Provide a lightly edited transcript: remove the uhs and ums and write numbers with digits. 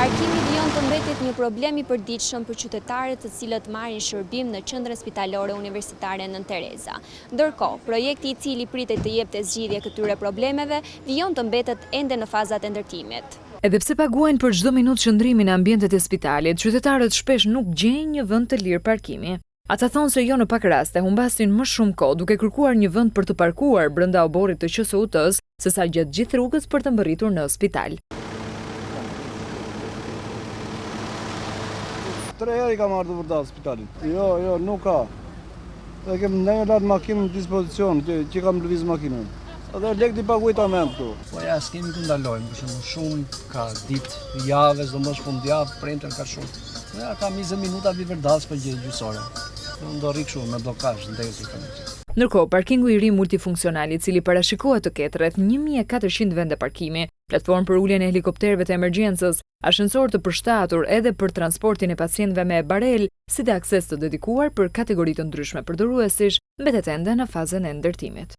Parkimi vijon të mbetet një problem i përditshëm për qytetarët të cilët marrin shërbim në qendrën spitalore universitare Nën Tereza. Ndërkohë, projekti i cili pritet të jepte zgjidhje këtyre problemeve vijon të mbetet ende në fazat e ndërtimit. Edhe pse paguajnë për çdo minutë qëndrimi në ambientet e spitalit, qytetarët shpesh nuk gjejnë një vend të lirë parkimi. Ata thonë se jo në pak raste humbasin më shumë kohë duke kërkuar një vend për të parkuar brenda oborrit të QSU-s sesa gjatë gjithë rrugës për të mbërritur në spital. 3 herë kam ardhur për dalë spitalit. Jo, nuk ka. E kem ndonjë lart makinë në dispozicion, që kam lëviz makinën. Edhe lek t'i paguajta me këtu. Po ja, s'kemi ku ndalojmë, për shembull shumë ka ditë, javë, çdo mos fundjavë, premten ka shumë. Po ja, ka 20 minuta viverdals për gjysore. Unë do rri kështu me blokazh ndërsi kanë. Ndërkohë, parkingu i ri multifunksional i cili parashikohet të ketë rreth 1400 vende parkimi, platformë për uljen e helikopterëve të emergjencës, ashensor të përshtatur edhe për transportin e pacientëve me barel, si dhe akses të dedikuar për kategori të ndryshme përdoruesish, mbetet ende në fazën e ndërtimit.